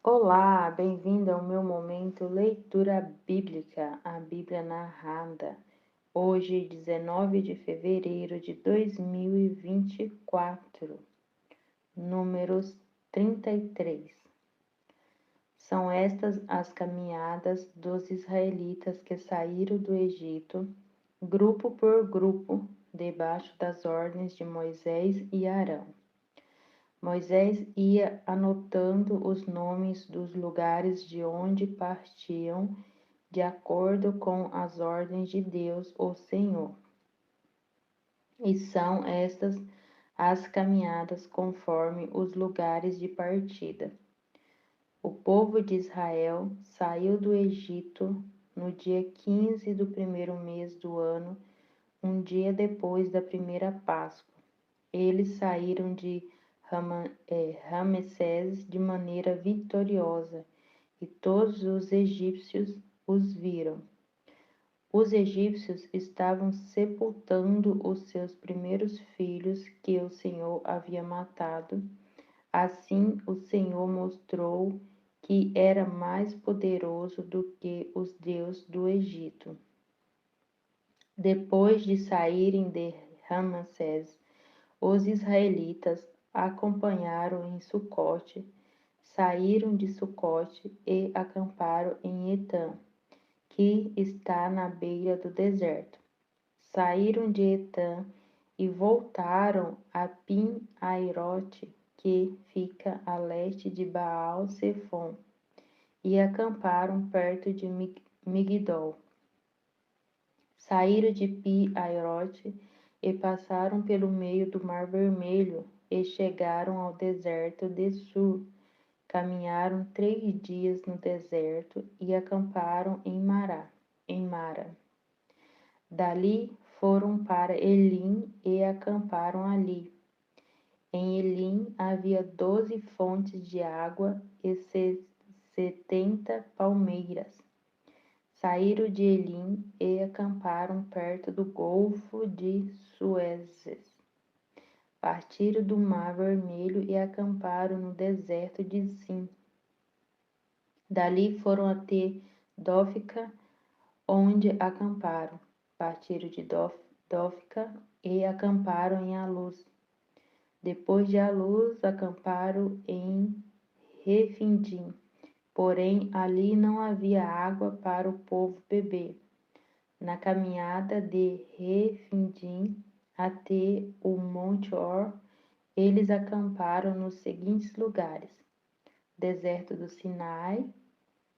Olá, bem-vindo ao meu momento leitura bíblica, a Bíblia narrada. Hoje, 19 de fevereiro de 2024, Números 33. São estas as caminhadas dos israelitas que saíram do Egito, grupo por grupo, debaixo das ordens de Moisés e Arão. Moisés ia anotando os nomes dos lugares de onde partiam, de acordo com as ordens de Deus, o Senhor. E são estas as caminhadas conforme os lugares de partida. O povo de Israel saiu do Egito no dia 15 do primeiro mês do ano, um dia depois da primeira Páscoa. Eles saíram de Ramessés de maneira vitoriosa, e todos os egípcios os viram. Os egípcios estavam sepultando os seus primeiros filhos que o Senhor havia matado. Assim o Senhor mostrou que era mais poderoso do que os deuses do Egito. Depois de saírem de Ramessés, os israelitas acompanharam em Sucote, saíram de Sucote e acamparam em Etã, que está na beira do deserto. Saíram de Etã e voltaram a Pin-Airote, que fica a leste de Baal-Zefon, e acamparam perto de Migdol. Saíram de Pi-Airote e passaram pelo meio do Mar Vermelho e chegaram ao deserto de Sur. Caminharam 3 dias no deserto e acamparam em Mara. Dali foram para Elim e acamparam ali. Em Elim havia 12 fontes de água e 70 palmeiras. Saíram de Elim e acamparam perto do Golfo de Suezes. Partiram do Mar Vermelho e acamparam no deserto de Zin. Dali foram até Dófica, onde acamparam. Partiram de Dófica e acamparam em Aluz. Depois de Aluz, acamparam em Refidim. Porém, ali não havia água para o povo beber. Na caminhada de Refidim até o Monte Or, eles acamparam nos seguintes lugares: deserto do Sinai,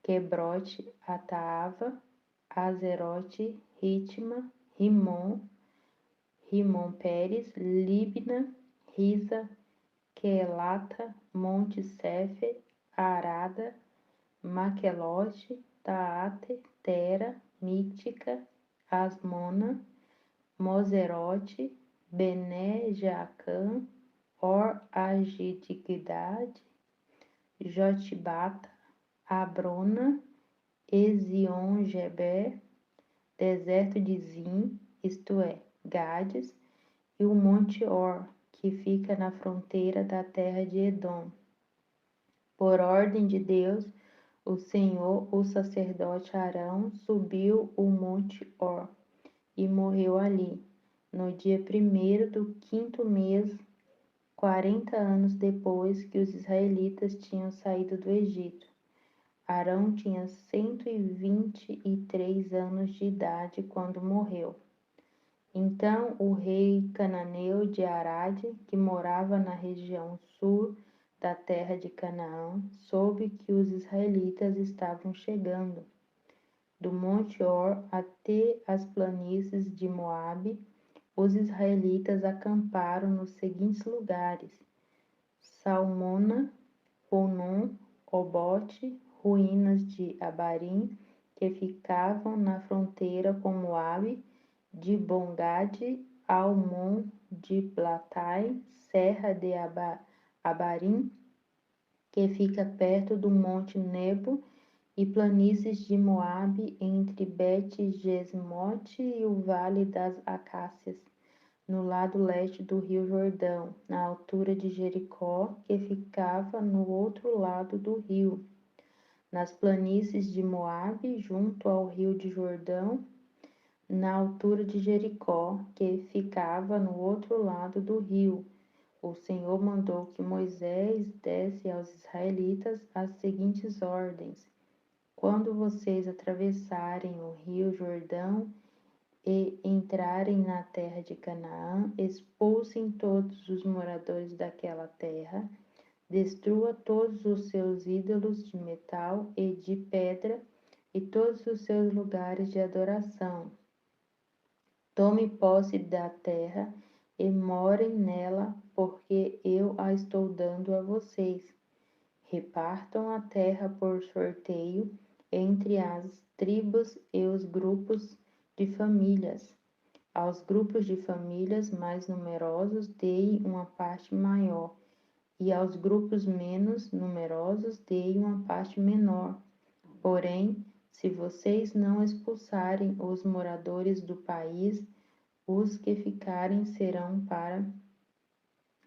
Quebrote, Ataava, Azerote, Ritma, Rimon Pérez, Libna, Risa, Quelata, Monte Sefer, Arada, Maquelote, Taate, Tera, Mítica, Asmona, Moserote, Bené Jaacã, Or Agidgad, Jotibata, Abrona, Ezion-Geber, deserto de Zim, isto é, Gades, e o Monte Or, que fica na fronteira da terra de Edom. Por ordem de Deus, o Senhor, o sacerdote Arão, subiu o Monte Or e morreu ali, no dia 1º do 5º mês, 40 anos depois que os israelitas tinham saído do Egito. Arão tinha 123 anos de idade quando morreu. Então o rei cananeu de Arade, que morava na região sul da terra de Canaã, soube que os israelitas estavam chegando. Do Monte Or até as planícies de Moabe, os israelitas acamparam nos seguintes lugares: Salmona, Punon, Obote, ruínas de Abarim, que ficavam na fronteira com Moabe, de Bongade, Almon de Blatai, Serra de Abarim, que fica perto do Monte Nebo, e planícies de Moabe, entre Bet-Jesmote e o Vale das Acácias, no lado leste do rio Jordão, na altura de Jericó, que ficava no outro lado do rio. nas planícies de Moabe, junto ao rio de Jordão, na altura de Jericó, que ficava no outro lado do rio. O Senhor mandou que Moisés desse aos israelitas as seguintes ordens: quando vocês atravessarem o rio Jordão e entrarem na terra de Canaã, expulsem todos os moradores daquela terra, destrua todos os seus ídolos de metal e de pedra e todos os seus lugares de adoração. Tome posse da terra e morem nela, porque eu a estou dando a vocês. Repartam a terra por sorteio entre as tribos e os grupos de famílias. Aos grupos de famílias mais numerosos deem uma parte maior, e aos grupos menos numerosos deem uma parte menor. Porém, se vocês não expulsarem os moradores do país, os que ficarem serão para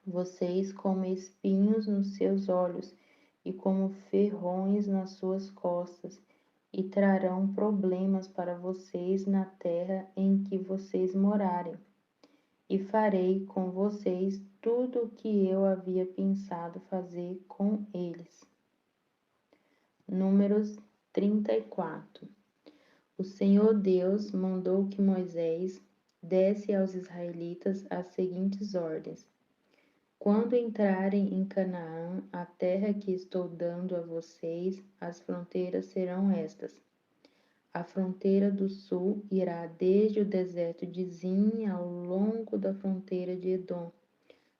vocês como espinhos nos seus olhos e como ferrões nas suas costas, e trarão problemas para vocês na terra em que vocês morarem. E farei com vocês tudo o que eu havia pensado fazer com eles. Números 34. O Senhor Deus mandou que Moisés desse aos israelitas as seguintes ordens: quando entrarem em Canaã, a terra que estou dando a vocês, as fronteiras serão estas. A fronteira do sul irá desde o deserto de Zin ao longo da fronteira de Edom.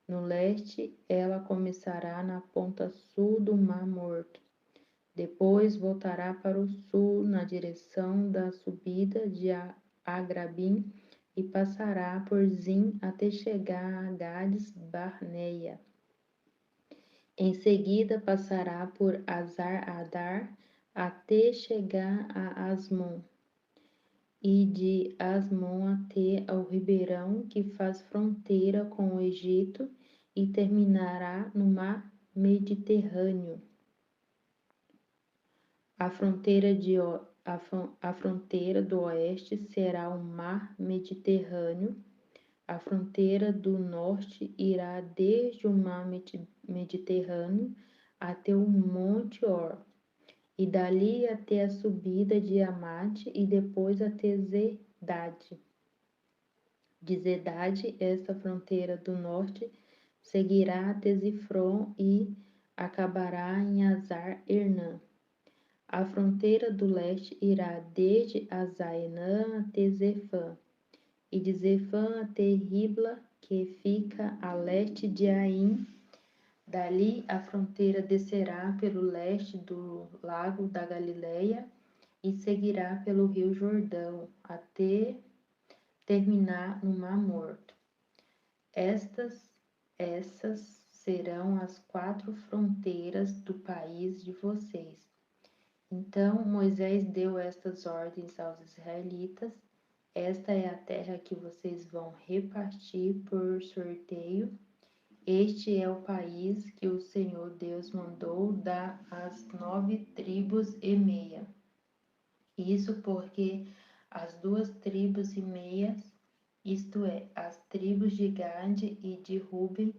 No leste, ela começará na ponta sul do Mar Morto. Depois voltará para o sul, na direção da subida de Agrabim, e passará por Zin até chegar a Gades Barneia. Em seguida, passará por Azar-Adar até chegar a Asmon, e de Asmon até ao ribeirão que faz fronteira com o Egito e terminará no Mar Mediterrâneo. A fronteira do oeste será o Mar Mediterrâneo. A fronteira do norte irá desde o Mar Mediterrâneo até o Monte Or, e dali até a subida de Amate e depois até Zedade. De Zedade, esta fronteira do norte seguirá até Zifron e acabará em Azar-Enã. A fronteira do leste irá desde Azaenã até Zefã, e de Zefã até Ribla, que fica a leste de Aim. Dali a fronteira descerá pelo leste do lago da Galileia e seguirá pelo rio Jordão até terminar no Mar Morto. Essas serão as 4 fronteiras do país de vocês. Então Moisés deu estas ordens aos israelitas: esta é a terra que vocês vão repartir por sorteio. Este é o país que o Senhor Deus mandou dar às 9 tribos e meia. Isso porque as 2 tribos e meias, isto é, as tribos de Gade e de Ruben,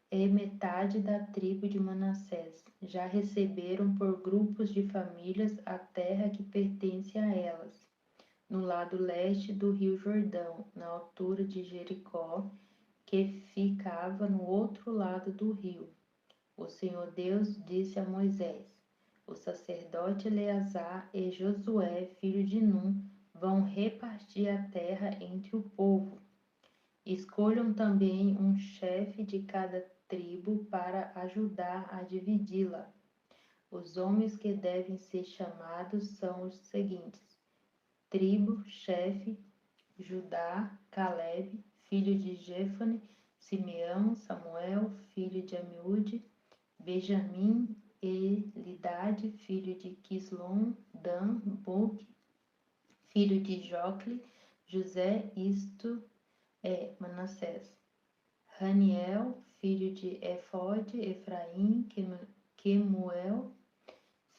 e metade da tribo de Manassés, já receberam por grupos de famílias a terra que pertence a elas, no lado leste do rio Jordão, na altura de Jericó, que ficava no outro lado do rio. O Senhor Deus disse a Moisés: o sacerdote Eleazar e Josué, filho de Num, vão repartir a terra entre o povo. Escolham também um chefe de cada tribo para ajudar a dividi-la. Os homens que devem ser chamados são os seguintes: tribo, chefe, Judá, Caleb, filho de Jefone, Simeão, Samuel, filho de Amiúde, Benjamim, Elidade, filho de Quislom, Dan, Buque, filho de Jocle, José, isto é Manassés, Raniel, filho de Efode, Efraim, Quemuel,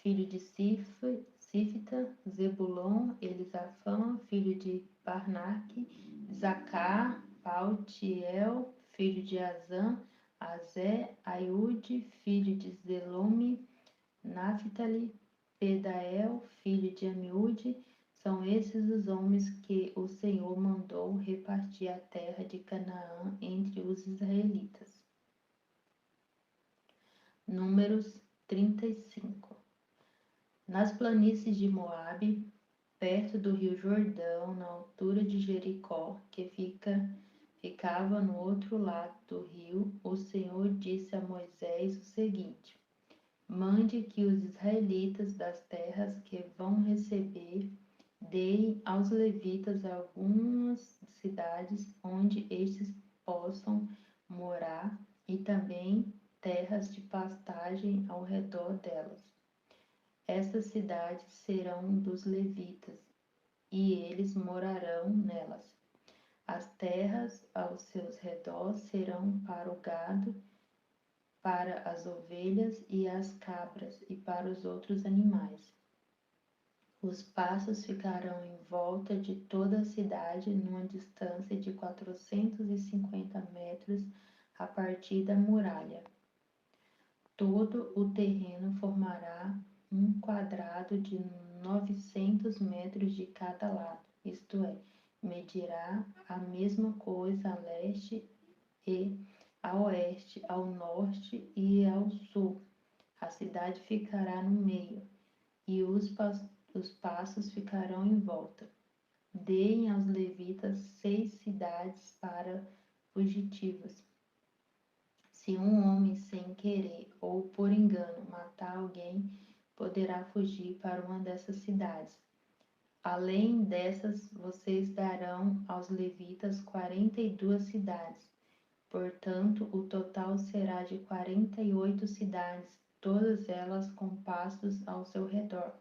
filho de Sifta, Zebulon, Elisafã, filho de Parnaque, Zacar, Paltiel, filho de Azã, Azé, Aiude, filho de Zelome, Naphtali, Pedael, filho de Amiúde. São esses os homens que o Senhor mandou repartir a terra de Canaã entre os israelitas. Números 35. Nas planícies de Moabe, perto do rio Jordão, na altura de Jericó, que ficava no outro lado do rio, o Senhor disse a Moisés o seguinte: mande que os israelitas das terras que vão receber deem aos levitas algumas cidades onde estes possam morar e também terras de pastagem ao redor delas. Estas cidades serão dos levitas, e eles morarão nelas. As terras aos seus redores serão para o gado, para as ovelhas e as cabras e para os outros animais. Os passos ficarão em volta de toda a cidade, numa distância de 450 metros a partir da muralha. Todo o terreno formará um quadrado de 900 metros de cada lado, isto é, medirá a mesma coisa a leste e a oeste, ao norte e ao sul. A cidade ficará no meio, e os passos ficarão em volta. Deem aos levitas 6 cidades para fugitivos. Se um homem sem querer ou por engano matar alguém, poderá fugir para uma dessas cidades. Além dessas, vocês darão aos levitas 42 cidades. Portanto, o total será de 48 cidades, todas elas com pastos ao seu redor.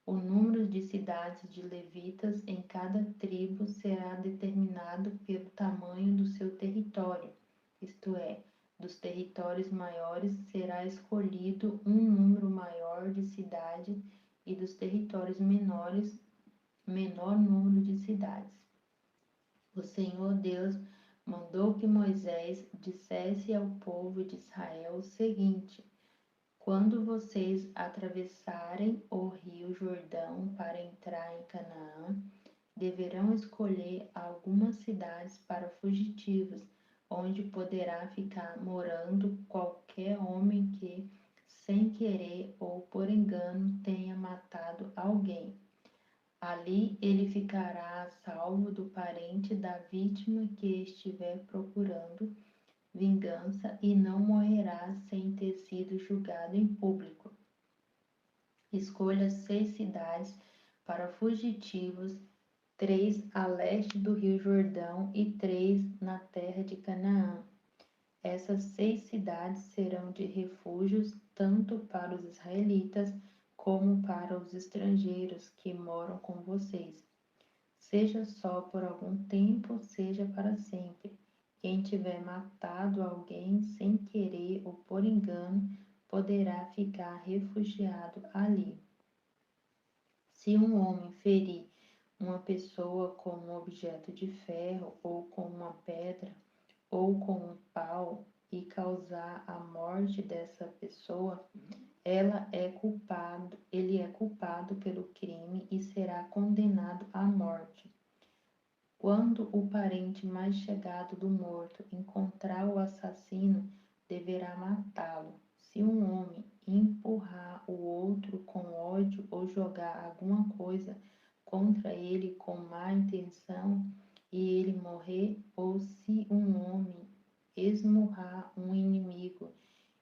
O número de cidades de levitas em cada tribo será determinado pelo tamanho do seu território, isto é, dos territórios maiores será escolhido um número maior de cidades e dos territórios menores, menor número de cidades. O Senhor Deus mandou que Moisés dissesse ao povo de Israel o seguinte: quando vocês atravessarem o rio Jordão para entrar em Canaã, deverão escolher algumas cidades para fugitivos, onde poderá ficar morando qualquer homem que, sem querer ou por engano, tenha matado alguém. Ali ele ficará a salvo do parente da vítima que estiver procurando vingança e não morrerá sem ter sido julgado em público. Escolha 6 cidades para fugitivos, 3 a leste do rio Jordão e 3 na terra de Canaã. Essas 6 cidades serão de refúgios tanto para os israelitas como para os estrangeiros que moram com vocês. Seja só por algum tempo, seja para sempre. Quem tiver matado alguém sem querer ou por engano, poderá ficar refugiado ali. Se um homem ferir uma pessoa com um objeto de ferro, ou com uma pedra, ou com um pau, e causar a morte dessa pessoa, ele é culpado pelo crime e será condenado à morte. Quando o parente mais chegado do morto encontrar o assassino, deverá matá-lo. Se um homem empurrar o outro com ódio ou jogar alguma coisa contra ele com má intenção e ele morrer, ou se um homem esmurrar um inimigo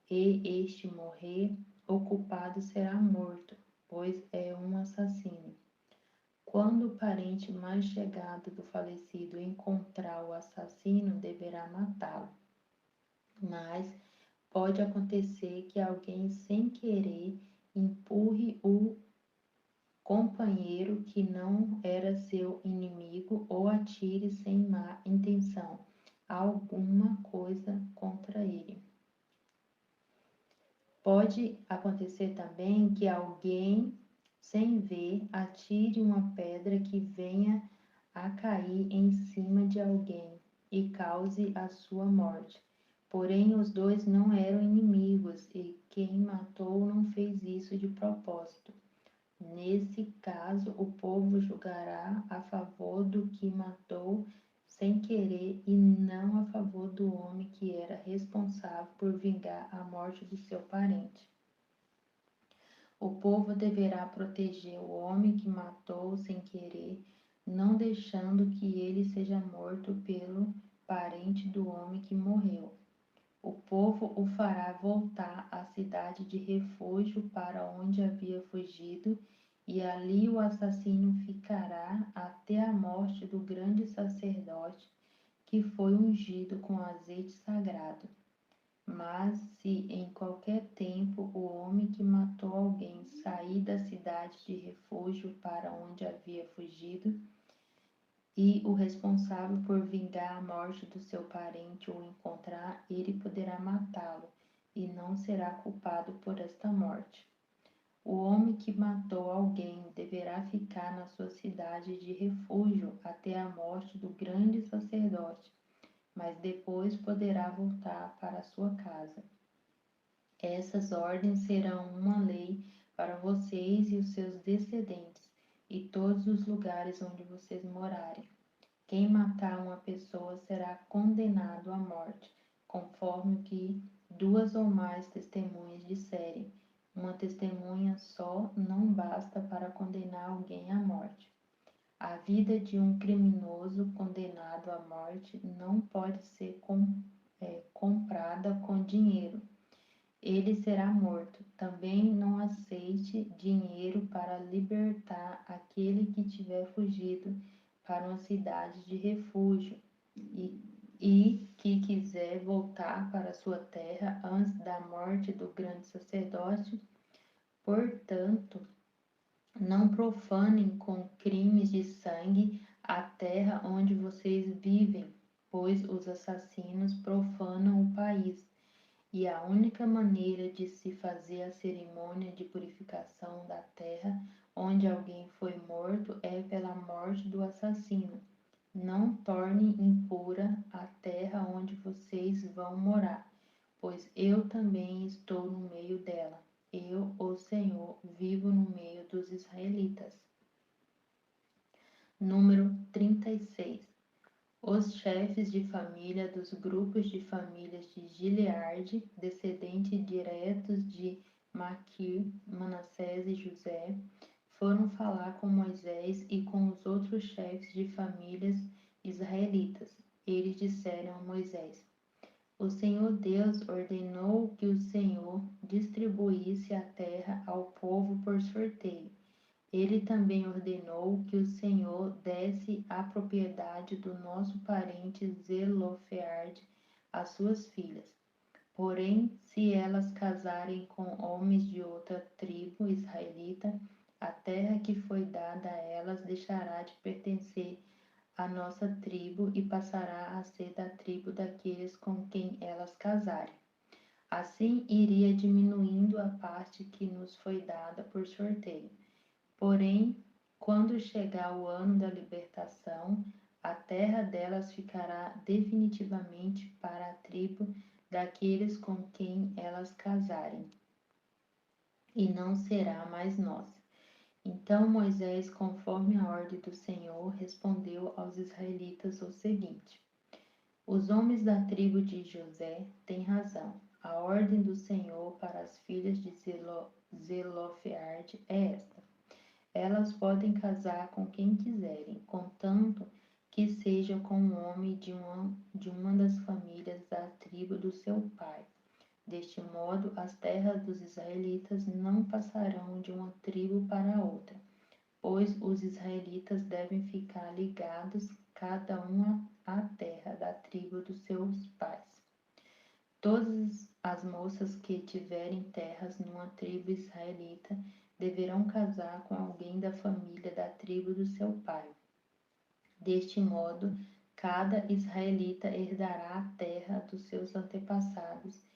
e este morrer, o culpado será morto, pois é um assassino. Quando o parente mais chegado do falecido encontrar o assassino, deverá matá-lo. Mas pode acontecer que alguém sem querer empurre o companheiro que não era seu inimigo ou atire sem má intenção alguma coisa contra ele. Pode acontecer também que alguém, sem ver, atire uma pedra que venha a cair em cima de alguém e cause a sua morte. Porém, os dois não eram inimigos e quem matou não fez isso de propósito. Nesse caso, o povo julgará a favor do que matou sem querer e não a favor do homem que era responsável por vingar a morte do seu parente. O povo deverá proteger o homem que matou sem querer, não deixando que ele seja morto pelo parente do homem que morreu. O povo o fará voltar à cidade de refúgio para onde havia fugido, e ali o assassino ficará até a morte do grande sacerdote que foi ungido com azeite sagrado. Mas se em qualquer tempo o homem que matou alguém sair da cidade de refúgio para onde havia fugido, e o responsável por vingar a morte do seu parente o encontrar, ele poderá matá-lo e não será culpado por esta morte. O homem que matou alguém deverá ficar na sua cidade de refúgio até a morte do grande sacerdote, mas depois poderá voltar para sua casa. Essas ordens serão uma lei para vocês e os seus descendentes e todos os lugares onde vocês morarem. Quem matar uma pessoa será condenado à morte, conforme o que duas ou mais testemunhas disserem. Uma testemunha só não basta para condenar alguém à morte. A vida de um criminoso condenado à morte não pode ser comprada com dinheiro. Ele será morto. Também não aceite dinheiro para libertar aquele que tiver fugido para uma cidade de refúgio e que quiser voltar para sua terra antes da morte do grande sacerdote. Portanto, não profanem com crimes de sangue a terra onde vocês vivem, pois os assassinos profanam o país. E a única maneira de se fazer a cerimônia de purificação da terra onde alguém foi morto é pela morte do assassino. Não torne impura a terra onde vocês vão morar, pois eu também estou no meio dela. Eu, o Senhor, vivo no meio dos israelitas. Número 36. Os chefes de família dos grupos de famílias de Gileade, descendentes diretos de Maquir, Manassés e José, foram falar com Moisés e com os outros chefes de famílias israelitas. Eles disseram a Moisés: O Senhor Deus ordenou que o Senhor distribuísse a terra ao povo por sorteio. Ele também ordenou que o Senhor desse a propriedade do nosso parente Zelofeade às suas filhas. Porém, se elas casarem com homens de outra tribo israelita, a terra que foi dada a elas deixará de pertencer à nossa tribo e passará a ser da tribo daqueles com quem elas casarem. Assim iria diminuindo a parte que nos foi dada por sorteio. Porém, quando chegar o ano da libertação, a terra delas ficará definitivamente para a tribo daqueles com quem elas casarem, e não será mais nossa. Então Moisés, conforme a ordem do Senhor, respondeu aos israelitas o seguinte: Os homens da tribo de José têm razão. A ordem do Senhor para as filhas de Zelofeade é esta: elas podem casar com quem quiserem, contanto que seja com um homem de uma das famílias da tribo do seu pai. Deste modo, as terras dos israelitas não passarão de uma tribo para outra, pois os israelitas devem ficar ligados, cada um à terra da tribo dos seus pais. Todas as moças que tiverem terras numa tribo israelita deverão casar com alguém da família da tribo do seu pai. Deste modo, cada israelita herdará a terra dos seus antepassados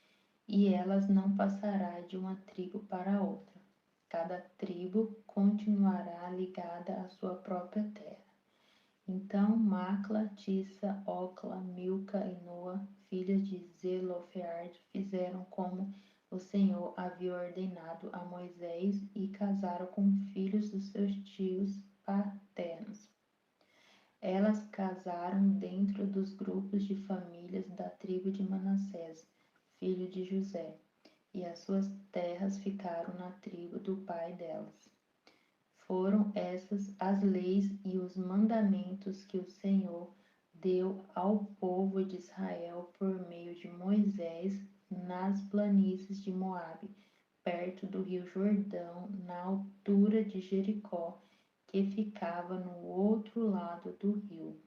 e elas não passará de uma tribo para outra. Cada tribo continuará ligada à sua própria terra. Então Macla, Tissa, Ocla, Milca e Noa, filhas de Zelofeard, fizeram como o Senhor havia ordenado a Moisés e casaram com filhos dos seus tios paternos. Elas casaram dentro dos grupos de famílias da tribo de Manassés, filho de José, e as suas terras ficaram na tribo do pai delas. Foram essas as leis e os mandamentos que o Senhor deu ao povo de Israel por meio de Moisés nas planícies de Moabe, perto do rio Jordão, na altura de Jericó, que ficava no outro lado do rio.